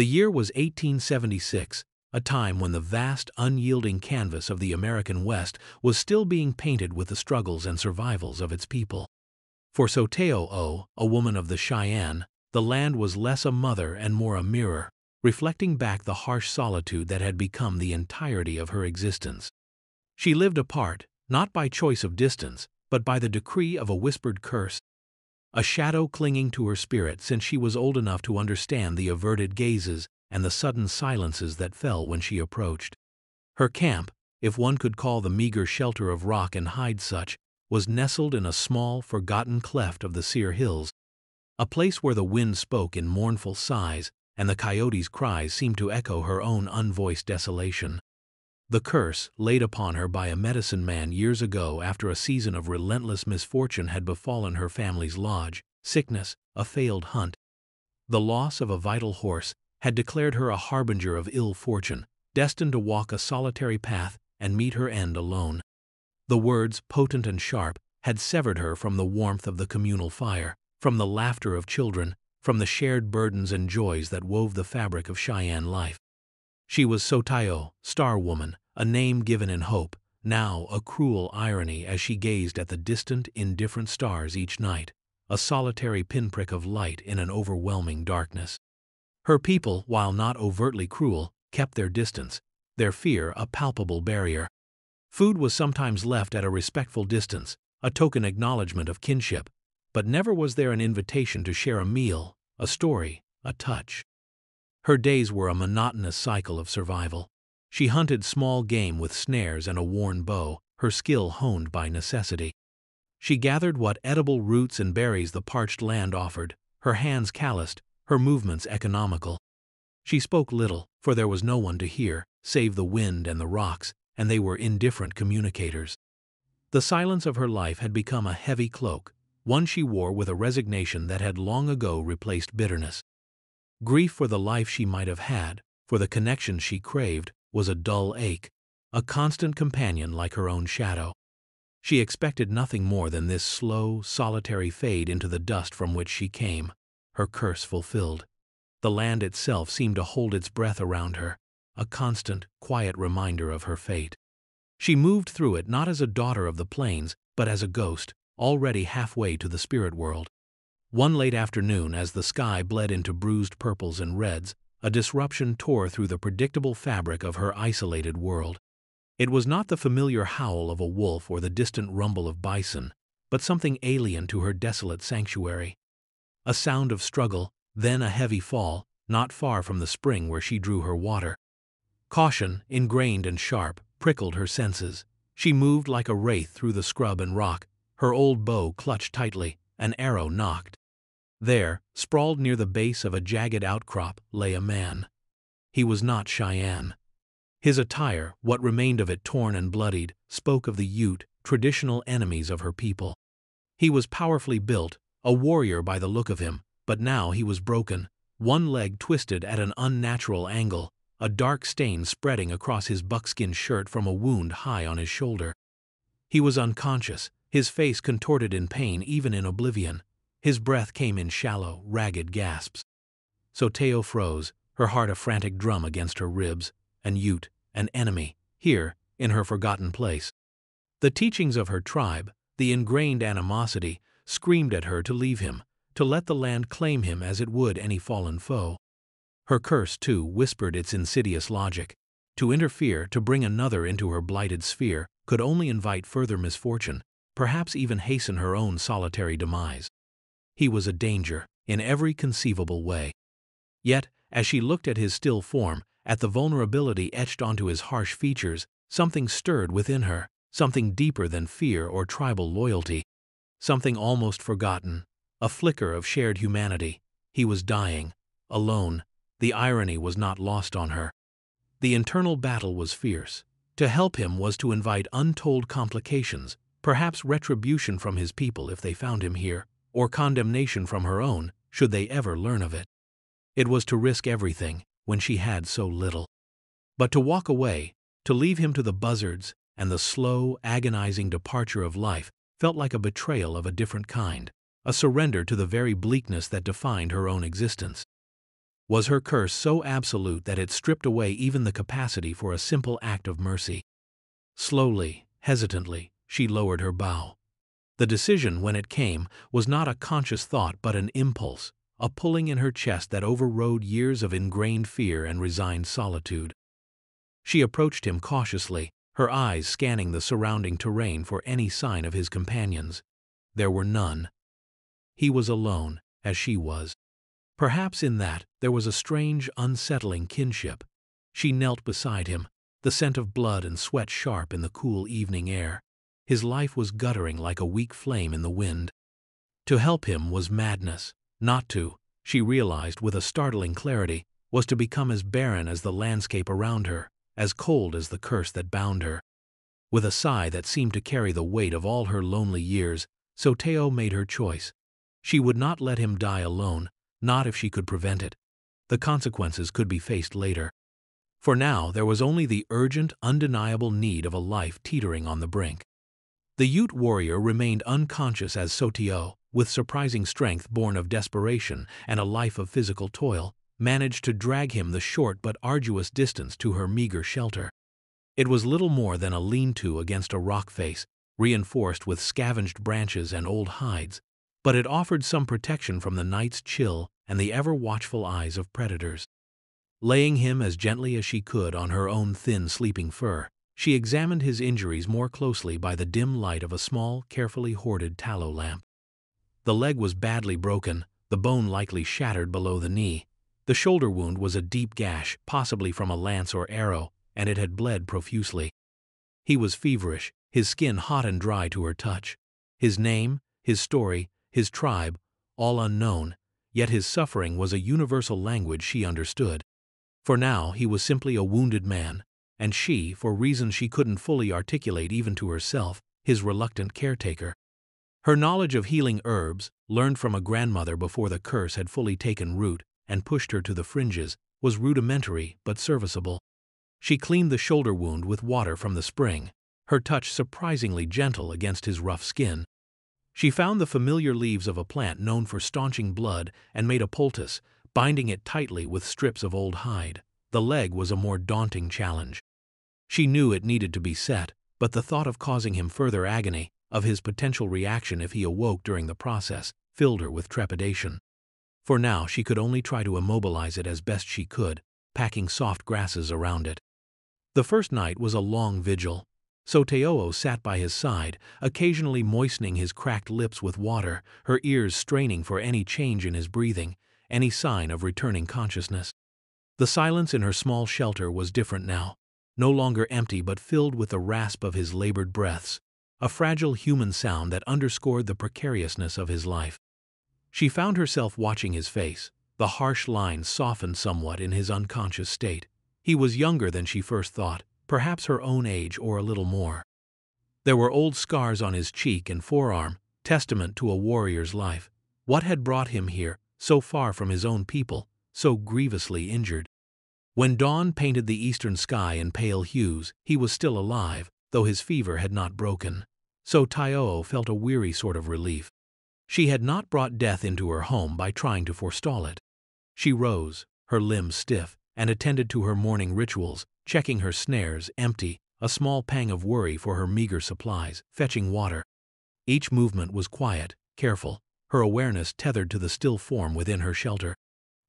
The year was 1876, a time when the vast, unyielding canvas of the American West was still being painted with the struggles and survivals of its people. For Soteo, a woman of the Cheyenne, the land was less a mother and more a mirror, reflecting back the harsh solitude that had become the entirety of her existence. She lived apart, not by choice of distance, but by the decree of a whispered curse, a shadow clinging to her spirit since she was old enough to understand the averted gazes and the sudden silences that fell when she approached. Her camp, if one could call the meager shelter of rock and hide such, was nestled in a small, forgotten cleft of the sere hills, a place where the wind spoke in mournful sighs and the coyotes' cries seemed to echo her own unvoiced desolation. The curse, laid upon her by a medicine man years ago after a season of relentless misfortune had befallen her family's lodge, sickness, a failed hunt, the loss of a vital horse, had declared her a harbinger of ill fortune, destined to walk a solitary path and meet her end alone. The words, potent and sharp, had severed her from the warmth of the communal fire, from the laughter of children, from the shared burdens and joys that wove the fabric of Cheyenne life. She was Soteo, Star Woman, a name given in hope, now a cruel irony as she gazed at the distant, indifferent stars each night, a solitary pinprick of light in an overwhelming darkness. Her people, while not overtly cruel, kept their distance, their fear a palpable barrier. Food was sometimes left at a respectful distance, a token acknowledgment of kinship, but never was there an invitation to share a meal, a story, a touch. Her days were a monotonous cycle of survival. She hunted small game with snares and a worn bow, her skill honed by necessity. She gathered what edible roots and berries the parched land offered, her hands calloused, her movements economical. She spoke little, for there was no one to hear, save the wind and the rocks, and they were indifferent communicators. The silence of her life had become a heavy cloak, one she wore with a resignation that had long ago replaced bitterness. Grief for the life she might have had, for the connection she craved, was a dull ache, a constant companion like her own shadow. She expected nothing more than this slow, solitary fade into the dust from which she came, her curse fulfilled. The land itself seemed to hold its breath around her, a constant, quiet reminder of her fate. She moved through it not as a daughter of the plains, but as a ghost, already halfway to the spirit world. One late afternoon, as the sky bled into bruised purples and reds, a disruption tore through the predictable fabric of her isolated world. It was not the familiar howl of a wolf or the distant rumble of bison, but something alien to her desolate sanctuary. A sound of struggle, then a heavy fall, not far from the spring where she drew her water. Caution, ingrained and sharp, prickled her senses. She moved like a wraith through the scrub and rock, her old bow clutched tightly, an arrow nocked. There, sprawled near the base of a jagged outcrop, lay a man. He was not Cheyenne. His attire, what remained of it torn and bloodied, spoke of the Ute, traditional enemies of her people. He was powerfully built, a warrior by the look of him, but now he was broken, one leg twisted at an unnatural angle, a dark stain spreading across his buckskin shirt from a wound high on his shoulder. He was unconscious, his face contorted in pain even in oblivion. His breath came in shallow, ragged gasps. Soteo froze, her heart a frantic drum against her ribs, an Ute, an enemy, here, in her forgotten place. The teachings of her tribe, the ingrained animosity, screamed at her to leave him, to let the land claim him as it would any fallen foe. Her curse, too, whispered its insidious logic. To interfere, to bring another into her blighted sphere, could only invite further misfortune, perhaps even hasten her own solitary demise. He was a danger, in every conceivable way. Yet, as she looked at his still form, at the vulnerability etched onto his harsh features, something stirred within her, something deeper than fear or tribal loyalty, something almost forgotten, a flicker of shared humanity. He was dying, alone. The irony was not lost on her. The internal battle was fierce. To help him was to invite untold complications, perhaps retribution from his people if they found him here, or condemnation from her own, should they ever learn of it. It was to risk everything, when she had so little. But to walk away, to leave him to the buzzards, and the slow, agonizing departure of life, felt like a betrayal of a different kind, a surrender to the very bleakness that defined her own existence. Was her curse so absolute that it stripped away even the capacity for a simple act of mercy? Slowly, hesitantly, she lowered her bow. The decision, when it came, was not a conscious thought but an impulse, a pulling in her chest that overrode years of ingrained fear and resigned solitude. She approached him cautiously, her eyes scanning the surrounding terrain for any sign of his companions. There were none. He was alone, as she was. Perhaps in that there was a strange, unsettling kinship. She knelt beside him, the scent of blood and sweat sharp in the cool evening air. His life was guttering like a weak flame in the wind. To help him was madness. Not to, she realized with a startling clarity, was to become as barren as the landscape around her, as cold as the curse that bound her. With a sigh that seemed to carry the weight of all her lonely years, Soteo made her choice. She would not let him die alone, not if she could prevent it. The consequences could be faced later. For now there was only the urgent, undeniable need of a life teetering on the brink. The Ute warrior remained unconscious as Soteo, with surprising strength born of desperation and a life of physical toil, managed to drag him the short but arduous distance to her meager shelter. It was little more than a lean-to against a rock face, reinforced with scavenged branches and old hides, but it offered some protection from the night's chill and the ever-watchful eyes of predators. Laying him as gently as she could on her own thin sleeping fur, she examined his injuries more closely by the dim light of a small, carefully hoarded tallow lamp. The leg was badly broken, the bone likely shattered below the knee. The shoulder wound was a deep gash, possibly from a lance or arrow, and it had bled profusely. He was feverish, his skin hot and dry to her touch. His name, his story, his tribe, all unknown, yet his suffering was a universal language she understood. For now he was simply a wounded man, and she, for reasons she couldn't fully articulate even to herself, his reluctant caretaker. Her knowledge of healing herbs, learned from a grandmother before the curse had fully taken root and pushed her to the fringes, was rudimentary but serviceable. She cleaned the shoulder wound with water from the spring, her touch surprisingly gentle against his rough skin. She found the familiar leaves of a plant known for staunching blood and made a poultice, binding it tightly with strips of old hide. The leg was a more daunting challenge. She knew it needed to be set, but the thought of causing him further agony, of his potential reaction if he awoke during the process, filled her with trepidation. For now she could only try to immobilize it as best she could, packing soft grasses around it. The first night was a long vigil. Soteo sat by his side, occasionally moistening his cracked lips with water, her ears straining for any change in his breathing, any sign of returning consciousness. The silence in her small shelter was different now, no longer empty but filled with the rasp of his labored breaths, a fragile human sound that underscored the precariousness of his life. She found herself watching his face, the harsh lines softened somewhat in his unconscious state. He was younger than she first thought, perhaps her own age or a little more. There were old scars on his cheek and forearm, testament to a warrior's life. What had brought him here, so far from his own people, so grievously injured? When dawn painted the eastern sky in pale hues, he was still alive, though his fever had not broken. Soteo felt a weary sort of relief. She had not brought death into her home by trying to forestall it. She rose, her limbs stiff, and attended to her morning rituals, checking her snares empty, a small pang of worry for her meager supplies, fetching water. Each movement was quiet, careful, her awareness tethered to the still form within her shelter.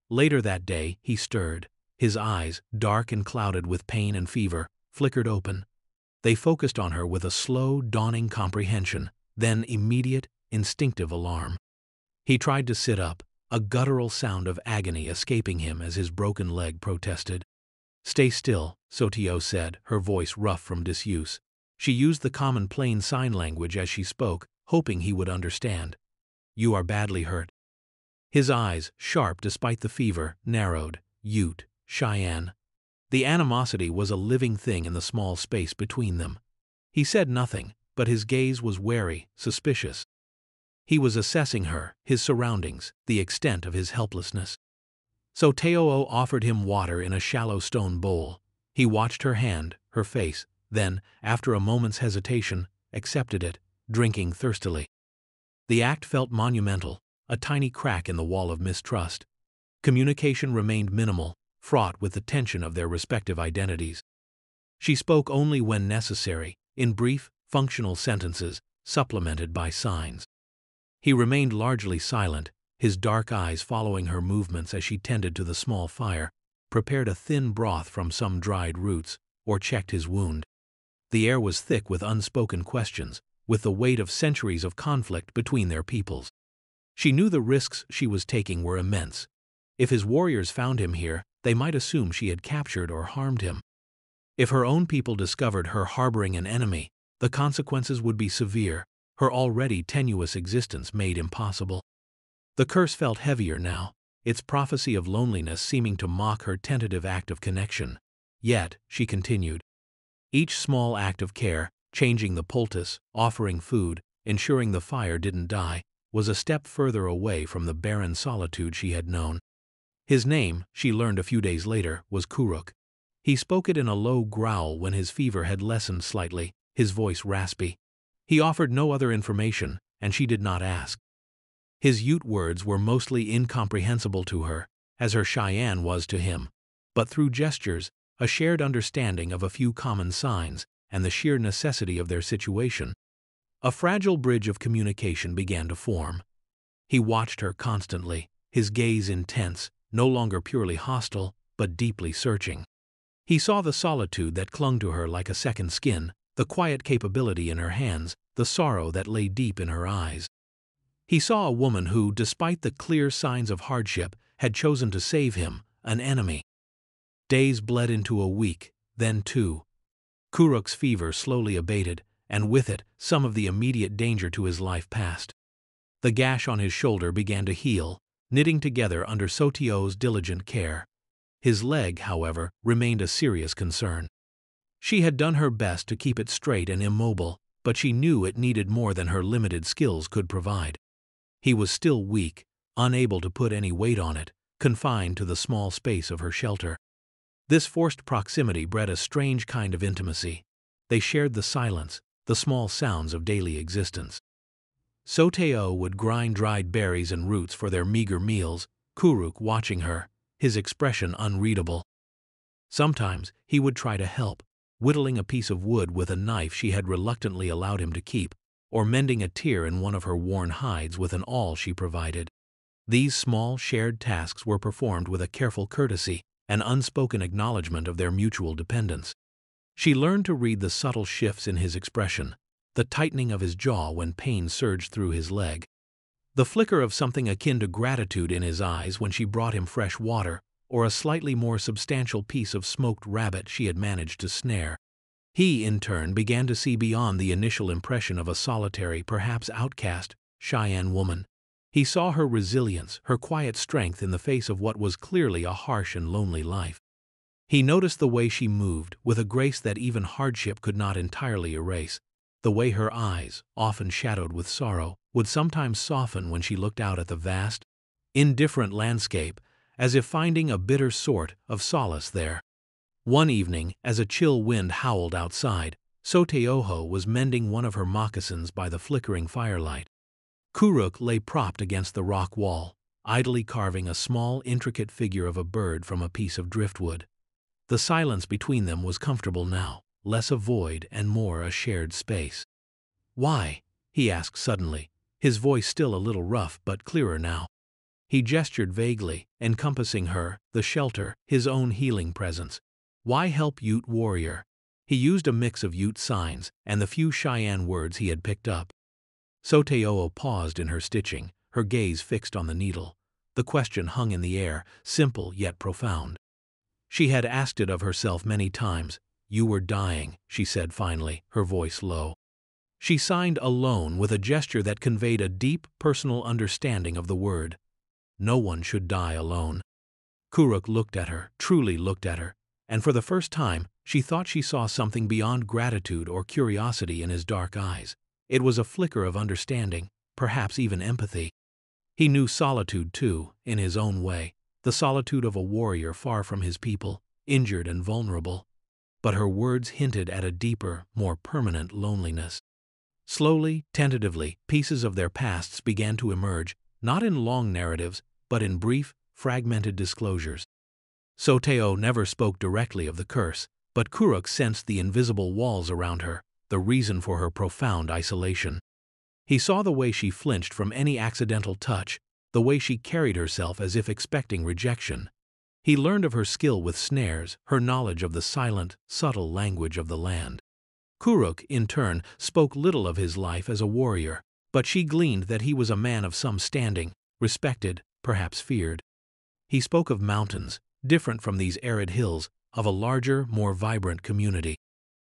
Later that day, he stirred. His eyes, dark and clouded with pain and fever, flickered open. They focused on her with a slow, dawning comprehension, then immediate, instinctive alarm. He tried to sit up, a guttural sound of agony escaping him as his broken leg protested. "Stay still," Soteo said, her voice rough from disuse. She used the common plain sign language as she spoke, hoping he would understand. "You are badly hurt." His eyes, sharp despite the fever, narrowed. Ute, Cheyenne. The animosity was a living thing in the small space between them. He said nothing, but his gaze was wary, suspicious. He was assessing her, his surroundings, the extent of his helplessness. Soteo offered him water in a shallow stone bowl. He watched her hand, her face, then, after a moment's hesitation, accepted it, drinking thirstily. The act felt monumental, a tiny crack in the wall of mistrust. Communication remained minimal, fraught with the tension of their respective identities. She spoke only when necessary, in brief, functional sentences, supplemented by signs. He remained largely silent, his dark eyes following her movements as she tended to the small fire, prepared a thin broth from some dried roots, or checked his wound. The air was thick with unspoken questions, with the weight of centuries of conflict between their peoples. She knew the risks she was taking were immense. If his warriors found him here, they might assume she had captured or harmed him. If her own people discovered her harboring an enemy, the consequences would be severe, her already tenuous existence made impossible. The curse felt heavier now, its prophecy of loneliness seeming to mock her tentative act of connection. Yet, she continued. Each small act of care, changing the poultice, offering food, ensuring the fire didn't die, was a step further away from the barren solitude she had known. His name, she learned a few days later, was Kuruk. He spoke it in a low growl when his fever had lessened slightly, his voice raspy. He offered no other information, and she did not ask. His Ute words were mostly incomprehensible to her, as her Cheyenne was to him, but through gestures, a shared understanding of a few common signs, and the sheer necessity of their situation, a fragile bridge of communication began to form. He watched her constantly, his gaze intense, no longer purely hostile, but deeply searching. He saw the solitude that clung to her like a second skin, the quiet capability in her hands, the sorrow that lay deep in her eyes. He saw a woman who, despite the clear signs of hardship, had chosen to save him, an enemy. Days bled into a week, then 2. Kuruk's fever slowly abated, and with it, some of the immediate danger to his life passed. The gash on his shoulder began to heal, knitting together under Sotio's diligent care. His leg, however, remained a serious concern. She had done her best to keep it straight and immobile, but she knew it needed more than her limited skills could provide. He was still weak, unable to put any weight on it, confined to the small space of her shelter. This forced proximity bred a strange kind of intimacy. They shared the silence, the small sounds of daily existence. Soteo would grind dried berries and roots for their meager meals, Kuruk watching her, his expression unreadable. Sometimes he would try to help, whittling a piece of wood with a knife she had reluctantly allowed him to keep, or mending a tear in one of her worn hides with an awl she provided. These small shared tasks were performed with a careful courtesy, an unspoken acknowledgement of their mutual dependence. She learned to read the subtle shifts in his expression, the tightening of his jaw when pain surged through his leg, the flicker of something akin to gratitude in his eyes when she brought him fresh water, or a slightly more substantial piece of smoked rabbit she had managed to snare. He, in turn, began to see beyond the initial impression of a solitary, perhaps outcast, Cheyenne woman. He saw her resilience, her quiet strength in the face of what was clearly a harsh and lonely life. He noticed the way she moved, with a grace that even hardship could not entirely erase, the way her eyes, often shadowed with sorrow, would sometimes soften when she looked out at the vast, indifferent landscape, as if finding a bitter sort of solace there. One evening, as a chill wind howled outside, Soteoho was mending one of her moccasins by the flickering firelight. Kuruk lay propped against the rock wall, idly carving a small, intricate figure of a bird from a piece of driftwood. The silence between them was comfortable now, less a void and more a shared space. "Why?" he asked suddenly, his voice still a little rough but clearer now. He gestured vaguely, encompassing her, the shelter, his own healing presence. Why help Ute warrior? He used a mix of Ute signs and the few Cheyenne words he had picked up. Soteo paused in her stitching, her gaze fixed on the needle. The question hung in the air, simple yet profound. She had asked it of herself many times. "You were dying," she said finally, her voice low. She signed alone with a gesture that conveyed a deep, personal understanding of the word. No one should die alone. Kuruk looked at her, truly looked at her, and for the first time, she thought she saw something beyond gratitude or curiosity in his dark eyes. It was a flicker of understanding, perhaps even empathy. He knew solitude too, in his own way, the solitude of a warrior far from his people, injured and vulnerable. But her words hinted at a deeper, more permanent loneliness. Slowly, tentatively, pieces of their pasts began to emerge, not in long narratives, but in brief, fragmented disclosures. Soteo never spoke directly of the curse, but Kuruk sensed the invisible walls around her, the reason for her profound isolation. He saw the way she flinched from any accidental touch, the way she carried herself as if expecting rejection. He learned of her skill with snares, her knowledge of the silent, subtle language of the land. Kuruk, in turn, spoke little of his life as a warrior, but she gleaned that he was a man of some standing, respected, perhaps feared. He spoke of mountains, different from these arid hills, of a larger, more vibrant community.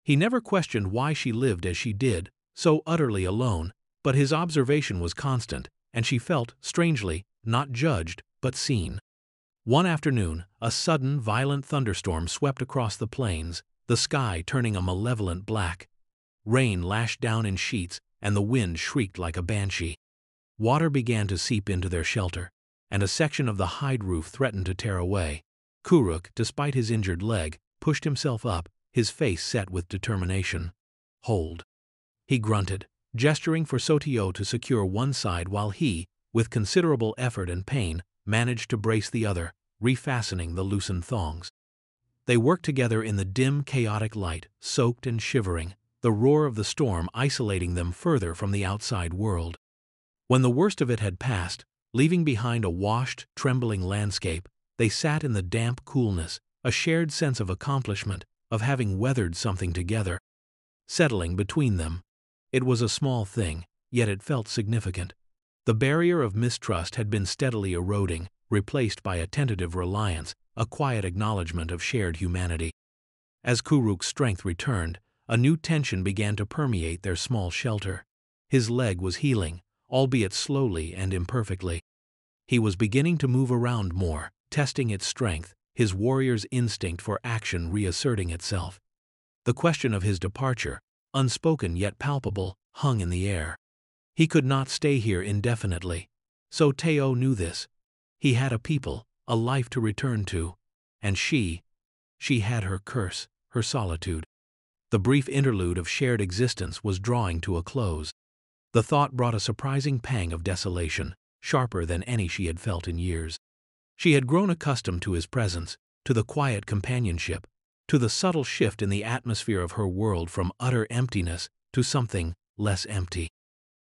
He never questioned why she lived as she did, so utterly alone, but his observation was constant, and she felt, strangely, not judged, but seen. One afternoon, a sudden, violent thunderstorm swept across the plains, the sky turning a malevolent black. Rain lashed down in sheets, and the wind shrieked like a banshee. Water began to seep into their shelter, and a section of the hide roof threatened to tear away. Kuruk, despite his injured leg, pushed himself up, his face set with determination. "Hold," he grunted, gesturing for Soteo to secure one side while he, with considerable effort and pain, managed to brace the other, refastening the loosened thongs. They worked together in the dim, chaotic light, soaked and shivering, the roar of the storm isolating them further from the outside world. When the worst of it had passed, leaving behind a washed, trembling landscape, they sat in the damp coolness, a shared sense of accomplishment, of having weathered something together. Settling between them. It was a small thing, yet it felt significant. The barrier of mistrust had been steadily eroding, replaced by a tentative reliance, a quiet acknowledgement of shared humanity. As Kuruk's strength returned, a new tension began to permeate their small shelter. His leg was healing, albeit slowly and imperfectly. He was beginning to move around more, testing its strength, his warrior's instinct for action reasserting itself. The question of his departure, unspoken yet palpable, hung in the air. He could not stay here indefinitely. Soteo knew this. He had a people, a life to return to, and she had her curse, her solitude. The brief interlude of shared existence was drawing to a close. The thought brought a surprising pang of desolation, sharper than any she had felt in years. She had grown accustomed to his presence, to the quiet companionship, to the subtle shift in the atmosphere of her world from utter emptiness to something less empty.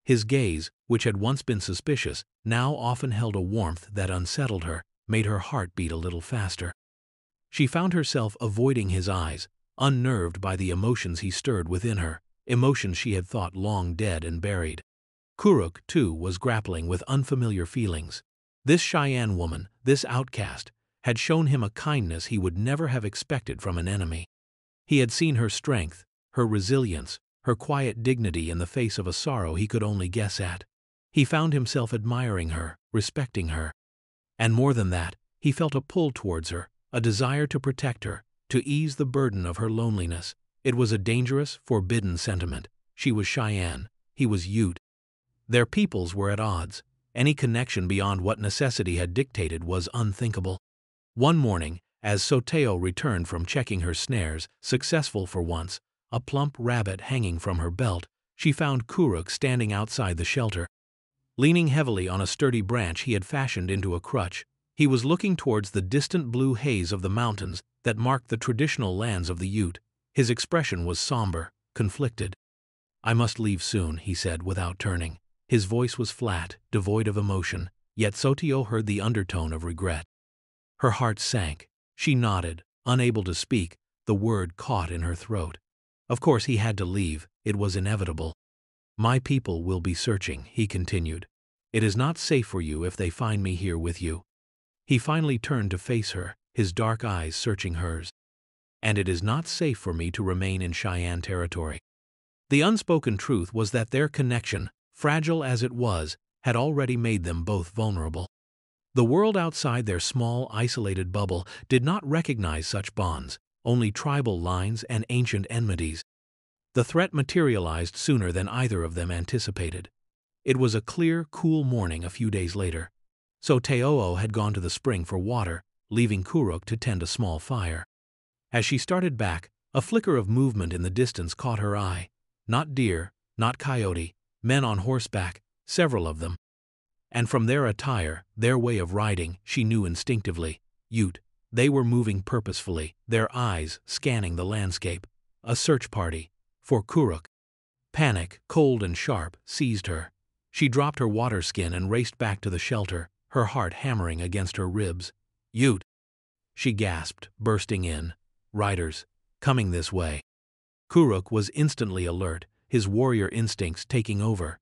His gaze, which had once been suspicious, now often held a warmth that unsettled her, made her heart beat a little faster. She found herself avoiding his eyes, unnerved by the emotions he stirred within her, emotions she had thought long dead and buried. Kuruk, too, was grappling with unfamiliar feelings. This Cheyenne woman, this outcast, had shown him a kindness he would never have expected from an enemy. He had seen her strength, her resilience, her quiet dignity in the face of a sorrow he could only guess at. He found himself admiring her, respecting her. And more than that, he felt a pull towards her, a desire to protect her, to ease the burden of her loneliness. It was a dangerous, forbidden sentiment. She was Cheyenne, he was Ute. Their peoples were at odds. Any connection beyond what necessity had dictated was unthinkable. One morning, as Soteo returned from checking her snares, successful for once, a plump rabbit hanging from her belt, she found Kuruk standing outside the shelter. Leaning heavily on a sturdy branch he had fashioned into a crutch, he was looking towards the distant blue haze of the mountains that marked the traditional lands of the Ute. His expression was somber, conflicted. "I must leave soon," he said without turning. His voice was flat, devoid of emotion, yet Soteo heard the undertone of regret. Her heart sank. She nodded, unable to speak, the word caught in her throat. Of course he had to leave, it was inevitable. "My people will be searching," he continued. "It is not safe for you if they find me here with you." He finally turned to face her, his dark eyes searching hers. "And it is not safe for me to remain in Cheyenne territory." The unspoken truth was that their connection, fragile as it was, had already made them both vulnerable. The world outside their small, isolated bubble did not recognize such bonds, only tribal lines and ancient enmities. The threat materialized sooner than either of them anticipated. It was a clear, cool morning a few days later. Soteo had gone to the spring for water, leaving Kuruk to tend a small fire. As she started back, a flicker of movement in the distance caught her eye. Not deer, not coyote, men on horseback, several of them. And from their attire, their way of riding, she knew instinctively. Ute. They were moving purposefully, their eyes scanning the landscape. A search party. For Kuruk. Panic, cold and sharp, seized her. She dropped her water skin and raced back to the shelter, her heart hammering against her ribs. Ute! She gasped, bursting in. Riders. Coming this way. Kuruk was instantly alert, his warrior instincts taking over.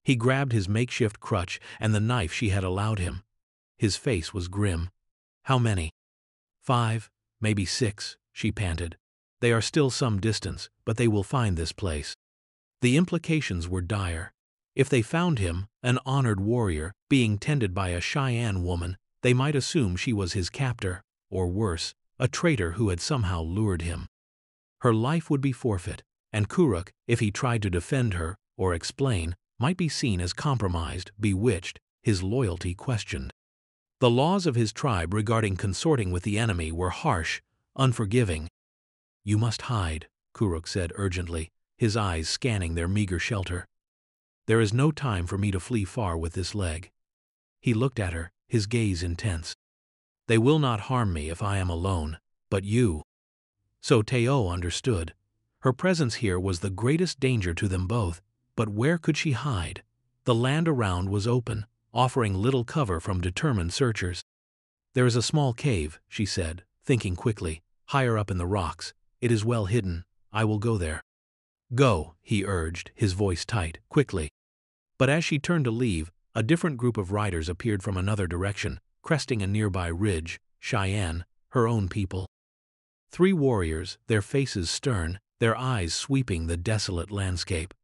He grabbed his makeshift crutch and the knife she had allowed him. His face was grim. How many? 5, maybe 6, she panted. They are still some distance, but they will find this place. The implications were dire. If they found him, an honored warrior, being tended by a Cheyenne woman, they might assume she was his captor, or worse, a traitor who had somehow lured him. Her life would be forfeit, and Kuruk, if he tried to defend her, or explain, might be seen as compromised, bewitched, his loyalty questioned. The laws of his tribe regarding consorting with the enemy were harsh, unforgiving. You must hide, Kuruk said urgently, his eyes scanning their meager shelter. There is no time for me to flee far with this leg. He looked at her, his gaze intense. They will not harm me if I am alone, but you. So Teo understood. Her presence here was the greatest danger to them both, but where could she hide? The land around was open, offering little cover from determined searchers. There is a small cave, she said, thinking quickly, higher up in the rocks. It is well hidden. I will go there. Go, he urged, his voice tight, quickly. But as she turned to leave, a different group of riders appeared from another direction, cresting a nearby ridge. Cheyenne, her own people. 3 warriors, their faces stern, their eyes sweeping the desolate landscape.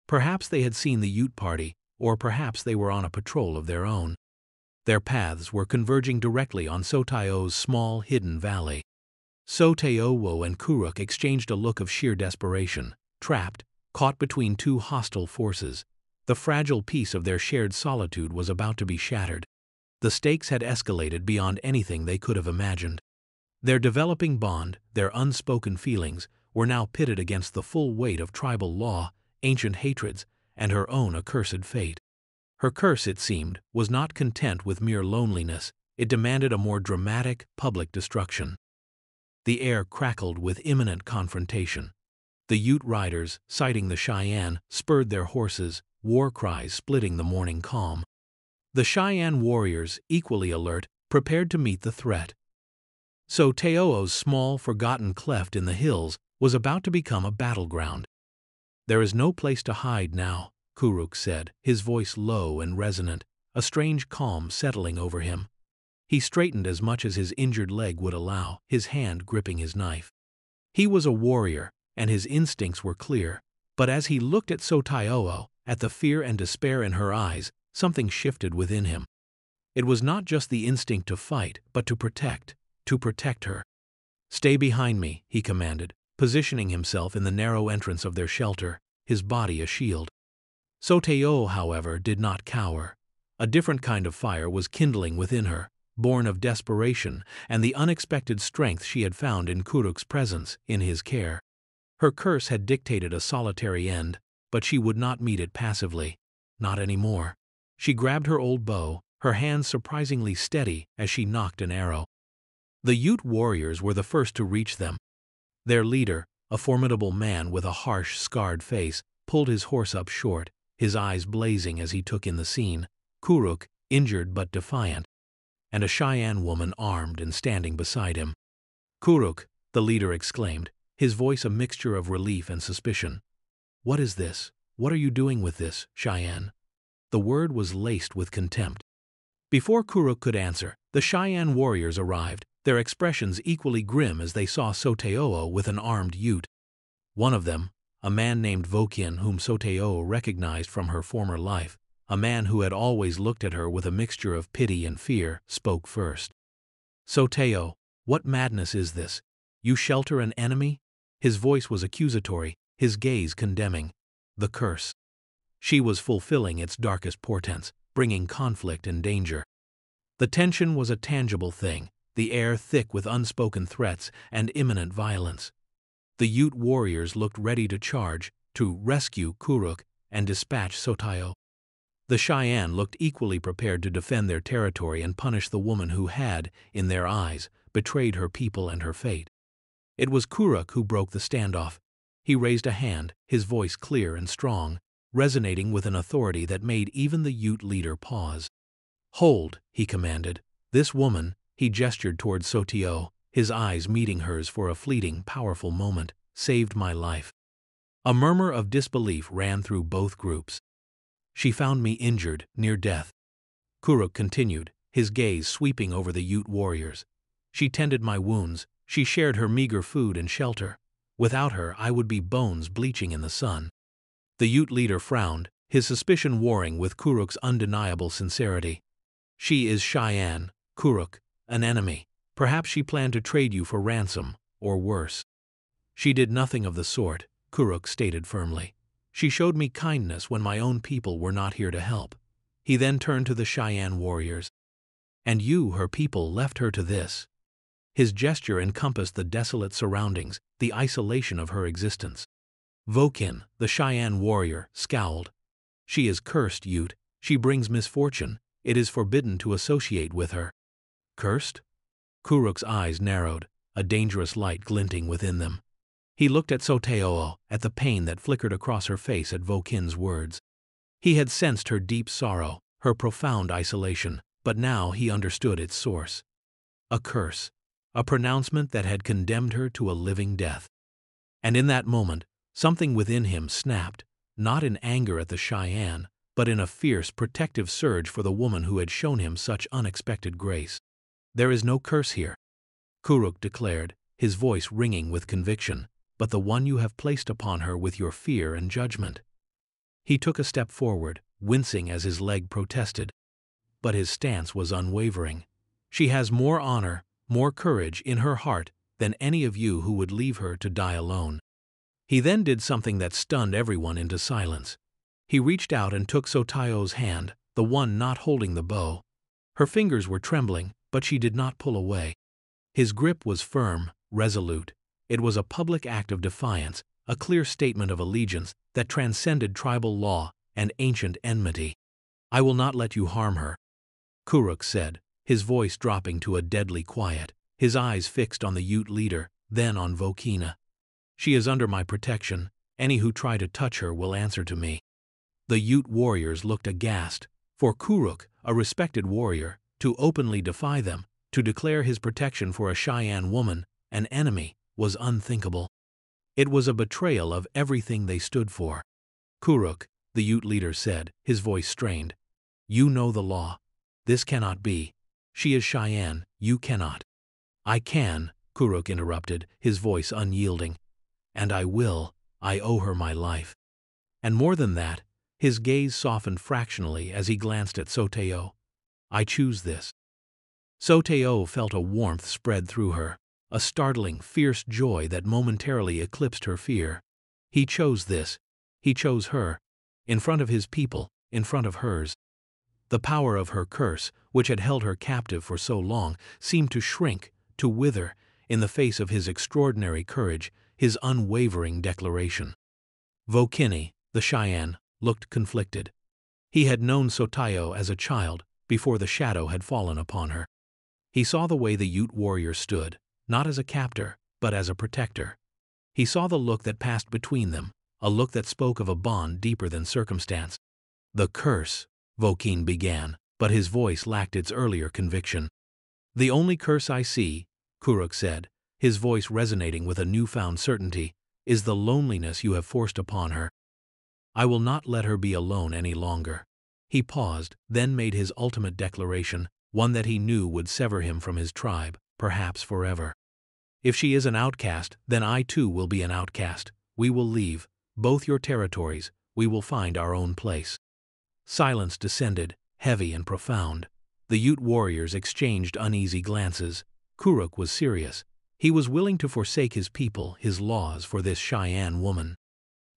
Perhaps they had seen the Ute party, or perhaps they were on a patrol of their own. Their paths were converging directly on Sotayo's small, hidden valley. Sotayo and Kuruk exchanged a look of sheer desperation, trapped, caught between 2 hostile forces. The fragile peace of their shared solitude was about to be shattered. The stakes had escalated beyond anything they could have imagined. Their developing bond, their unspoken feelings, were now pitted against the full weight of tribal law, ancient hatreds, and her own accursed fate. Her curse, it seemed, was not content with mere loneliness. It demanded a more dramatic, public destruction. The air crackled with imminent confrontation. The Ute riders, sighting the Cheyenne, spurred their horses, war cries splitting the morning calm. The Cheyenne warriors, equally alert, prepared to meet the threat. So Teo's small, forgotten cleft in the hills was about to become a battleground. There is no place to hide now, Kuruk said, his voice low and resonant, a strange calm settling over him. He straightened as much as his injured leg would allow, his hand gripping his knife. He was a warrior, and his instincts were clear, but as he looked at Sotayo, at the fear and despair in her eyes, something shifted within him. It was not just the instinct to fight, but to protect her. Stay behind me, he commanded, positioning himself in the narrow entrance of their shelter, his body a shield. Sotayo, however, did not cower. A different kind of fire was kindling within her, born of desperation and the unexpected strength she had found in Kuruk's presence, in his care. Her curse had dictated a solitary end, but she would not meet it passively. Not anymore. She grabbed her old bow, her hands surprisingly steady as she nocked an arrow. The Ute warriors were the first to reach them. Their leader, a formidable man with a harsh, scarred face, pulled his horse up short, his eyes blazing as he took in the scene. Kuruk, injured but defiant, and a Cheyenne woman armed and standing beside him. Kuruk, the leader exclaimed, his voice a mixture of relief and suspicion. What is this? What are you doing with this, Cheyenne? The word was laced with contempt. Before Kuruk could answer, the Cheyenne warriors arrived, their expressions equally grim as they saw Sotayo with an armed Ute. One of them, a man named Vokin whom Sotayo recognized from her former life, a man who had always looked at her with a mixture of pity and fear, spoke first. Sotayo, what madness is this? You shelter an enemy? His voice was accusatory, his gaze condemning. The curse. She was fulfilling its darkest portents, bringing conflict and danger. The tension was a tangible thing, the air thick with unspoken threats and imminent violence. The Ute warriors looked ready to charge, to rescue Kuruk and dispatch Sotayo. The Cheyenne looked equally prepared to defend their territory and punish the woman who had, in their eyes, betrayed her people and her fate. It was Kuruk who broke the standoff. He raised a hand, his voice clear and strong, resonating with an authority that made even the Ute leader pause. "Hold," he commanded. "This woman," he gestured toward Soteo, his eyes meeting hers for a fleeting, powerful moment, "saved my life." A murmur of disbelief ran through both groups. "She found me injured, near death," Kuruk continued, his gaze sweeping over the Ute warriors. "She tended my wounds, she shared her meager food and shelter. Without her I would be bones bleaching in the sun." The Ute leader frowned, his suspicion warring with Kuruk's undeniable sincerity. "She is Cheyenne, Kuruk, an enemy. Perhaps she planned to trade you for ransom, or worse." "She did nothing of the sort," Kuruk stated firmly. "She showed me kindness when my own people were not here to help." He then turned to the Cheyenne warriors. "And you, her people, left her to this." His gesture encompassed the desolate surroundings, the isolation of her existence. Vokin, the Cheyenne warrior, scowled. "She is cursed, Ute. She brings misfortune. It is forbidden to associate with her." "Cursed?" Kuruk's eyes narrowed, a dangerous light glinting within them. He looked at Soteo, at the pain that flickered across her face at Vokin's words. He had sensed her deep sorrow, her profound isolation, but now he understood its source. A curse, a pronouncement that had condemned her to a living death. And in that moment, something within him snapped, not in anger at the Cheyenne, but in a fierce, protective surge for the woman who had shown him such unexpected grace. "There is no curse here," Kuruk declared, his voice ringing with conviction, "but the one you have placed upon her with your fear and judgment." He took a step forward, wincing as his leg protested. But his stance was unwavering. "She has more honor, more courage in her heart than any of you who would leave her to die alone." He then did something that stunned everyone into silence. He reached out and took Soteo's hand, the one not holding the bow. Her fingers were trembling, but she did not pull away. His grip was firm, resolute. It was a public act of defiance, a clear statement of allegiance that transcended tribal law and ancient enmity. "I will not let you harm her," Kuruk said, his voice dropping to a deadly quiet, his eyes fixed on the Ute leader, then on Vokina. "She is under my protection. Any who try to touch her will answer to me." The Ute warriors looked aghast. For Kuruk, a respected warrior, to openly defy them, to declare his protection for a Cheyenne woman, an enemy, was unthinkable. It was a betrayal of everything they stood for. "Kuruk," the Ute leader said, his voice strained, "you know the law. This cannot be. She is Cheyenne, you cannot." "I can," Kuruk interrupted, his voice unyielding. "And I will. I owe her my life." And more than that, his gaze softened fractionally as he glanced at Soteo. "I choose this." Soteo felt a warmth spread through her, a startling, fierce joy that momentarily eclipsed her fear. He chose this. He chose her. In front of his people, in front of hers. The power of her curse, which had held her captive for so long, seemed to shrink, to wither, in the face of his extraordinary courage, his unwavering declaration. Vokini, the Cheyenne, looked conflicted. He had known Soteo as a child, before the shadow had fallen upon her. He saw the way the Ute warrior stood, not as a captor, but as a protector. He saw the look that passed between them, a look that spoke of a bond deeper than circumstance. "The curse," Vokin began, but his voice lacked its earlier conviction. "The only curse I see," Kuruk said, his voice resonating with a newfound certainty, "is the loneliness you have forced upon her. I will not let her be alone any longer." He paused, then made his ultimate declaration, one that he knew would sever him from his tribe, perhaps forever. "If she is an outcast, then I too will be an outcast. We will leave, both your territories, we will find our own place." Silence descended, heavy and profound. The Ute warriors exchanged uneasy glances. Kuruk was serious. He was willing to forsake his people, his laws, for this Cheyenne woman.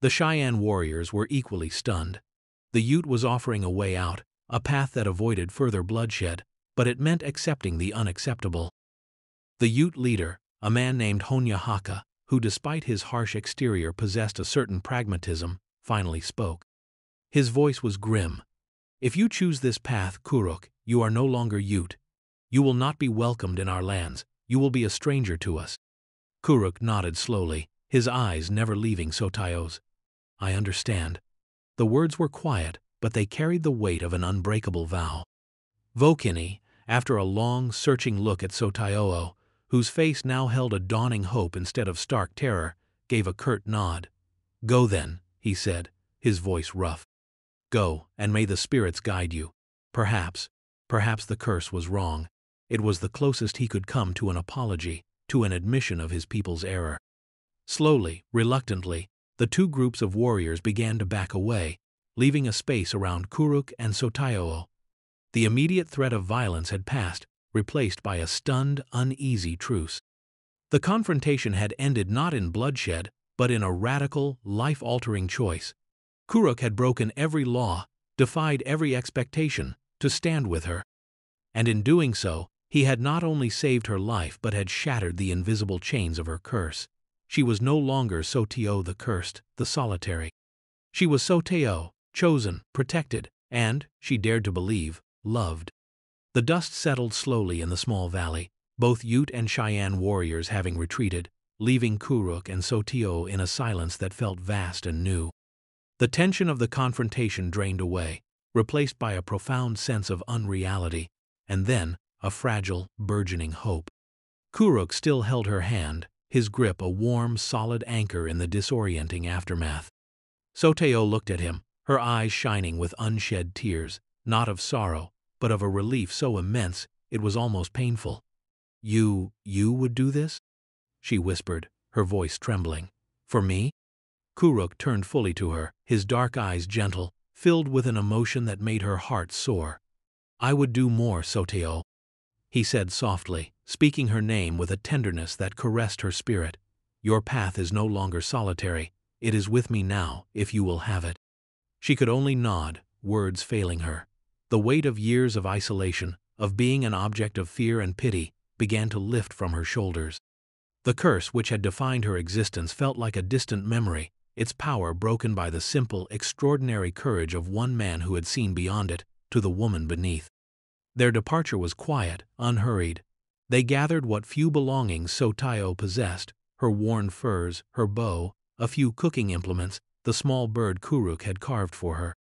The Cheyenne warriors were equally stunned. The Ute was offering a way out, a path that avoided further bloodshed, but it meant accepting the unacceptable. The Ute leader, a man named Honyahaka, who despite his harsh exterior possessed a certain pragmatism, finally spoke. His voice was grim. If you choose this path, Kuruk, you are no longer Ute. You will not be welcomed in our lands, you will be a stranger to us. Kuruk nodded slowly, his eyes never leaving Sotayo's. I understand. The words were quiet, but they carried the weight of an unbreakable vow. Vokini, after a long, searching look at Sotayo, whose face now held a dawning hope instead of stark terror, gave a curt nod. Go then, he said, his voice rough. Go, and may the spirits guide you. Perhaps the curse was wrong. It was the closest he could come to an apology, to an admission of his people's error. Slowly, reluctantly, the two groups of warriors began to back away, leaving a space around Kuruk and Sotayo. The immediate threat of violence had passed, replaced by a stunned, uneasy truce. The confrontation had ended not in bloodshed, but in a radical, life-altering choice. Kuruk had broken every law, defied every expectation, to stand with her. And in doing so, he had not only saved her life but had shattered the invisible chains of her curse. She was no longer Sotayo the cursed, the solitary. She was Sotayo, chosen, protected, and, she dared to believe, loved. The dust settled slowly in the small valley, both Ute and Cheyenne warriors having retreated, leaving Kuruk and Sotayo in a silence that felt vast and new. The tension of the confrontation drained away, replaced by a profound sense of unreality, and then a fragile, burgeoning hope. Kuruk still held her hand, his grip a warm, solid anchor in the disorienting aftermath. Sotayo looked at him, her eyes shining with unshed tears, not of sorrow, but of a relief so immense it was almost painful. You would do this? She whispered, her voice trembling. For me? Kuruk turned fully to her, his dark eyes gentle, filled with an emotion that made her heart soar. I would do more, Sotayo, he said softly, speaking her name with a tenderness that caressed her spirit. Your path is no longer solitary, it is with me now, if you will have it. She could only nod, words failing her. The weight of years of isolation, of being an object of fear and pity, began to lift from her shoulders. The curse which had defined her existence felt like a distant memory, its power broken by the simple, extraordinary courage of one man who had seen beyond it, to the woman beneath. Their departure was quiet, unhurried. They gathered what few belongings Sotayo possessed, her worn furs, her bow, a few cooking implements, the small bird Kuruk had carved for her.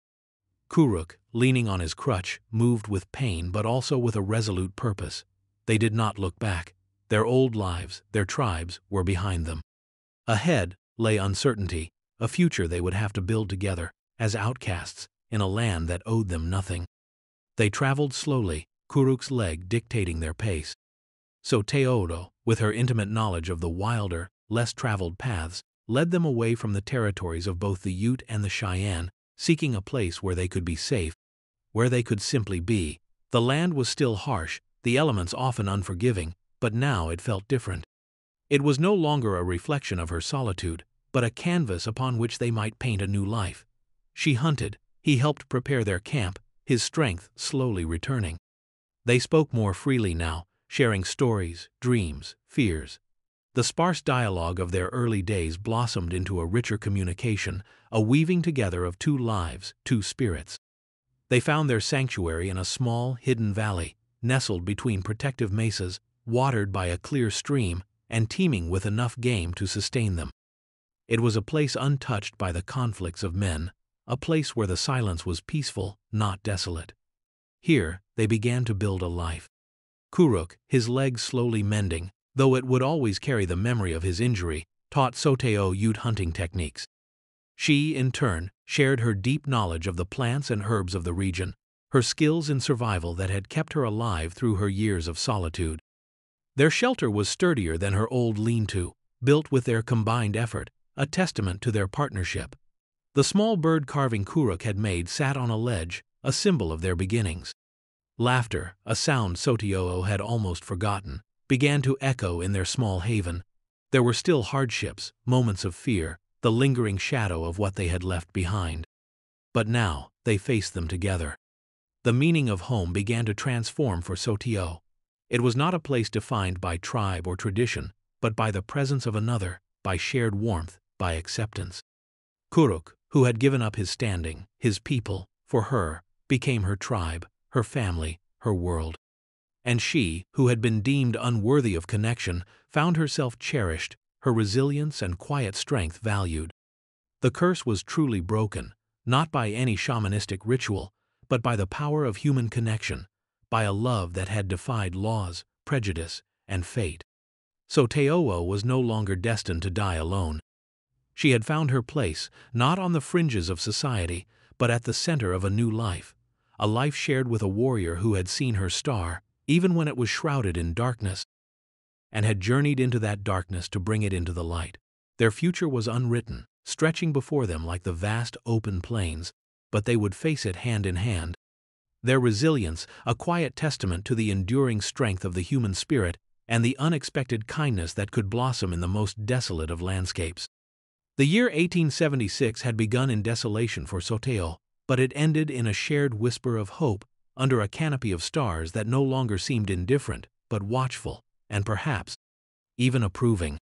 Kuruk, leaning on his crutch, moved with pain but also with a resolute purpose. They did not look back. Their old lives, their tribes, were behind them. Ahead lay uncertainty, a future they would have to build together, as outcasts, in a land that owed them nothing. They traveled slowly, Kuruk's leg dictating their pace. Sotayo, with her intimate knowledge of the wilder, less traveled paths, led them away from the territories of both the Ute and the Cheyenne, seeking a place where they could be safe, where they could simply be. The land was still harsh, the elements often unforgiving, but now it felt different. It was no longer a reflection of her solitude, but a canvas upon which they might paint a new life. She hunted, he helped prepare their camp, his strength slowly returning. They spoke more freely now, sharing stories, dreams, fears. The sparse dialogue of their early days blossomed into a richer communication, a weaving together of two lives, two spirits. They found their sanctuary in a small, hidden valley, nestled between protective mesas, watered by a clear stream, and teeming with enough game to sustain them. It was a place untouched by the conflicts of men, a place where the silence was peaceful, not desolate. Here, they began to build a life. Kuruk, his legs slowly mending, though it would always carry the memory of his injury, taught Sotayo Ute hunting techniques. She, in turn, shared her deep knowledge of the plants and herbs of the region, her skills in survival that had kept her alive through her years of solitude. Their shelter was sturdier than her old lean-to, built with their combined effort, a testament to their partnership. The small bird carving Kuruk had made sat on a ledge, a symbol of their beginnings. Laughter, a sound Sotayo had almost forgotten, began to echo in their small haven. There were still hardships, moments of fear, the lingering shadow of what they had left behind. But now, they faced them together. The meaning of home began to transform for Sotayo. It was not a place defined by tribe or tradition, but by the presence of another, by shared warmth, by acceptance. Kuruk, who had given up his standing, his people, for her, became her tribe, her family, her world. And she, who had been deemed unworthy of connection, found herself cherished, her resilience and quiet strength valued. The curse was truly broken, not by any shamanistic ritual, but by the power of human connection, by a love that had defied laws, prejudice, and fate. So Teowo was no longer destined to die alone. She had found her place, not on the fringes of society, but at the center of a new life, a life shared with a warrior who had seen her star, even when it was shrouded in darkness, and had journeyed into that darkness to bring it into the light. Their future was unwritten, stretching before them like the vast open plains, but they would face it hand in hand. Their resilience, a quiet testament to the enduring strength of the human spirit and the unexpected kindness that could blossom in the most desolate of landscapes. The year 1876 had begun in desolation for Soteo, but it ended in a shared whisper of hope under a canopy of stars that no longer seemed indifferent, but watchful, and perhaps even approving.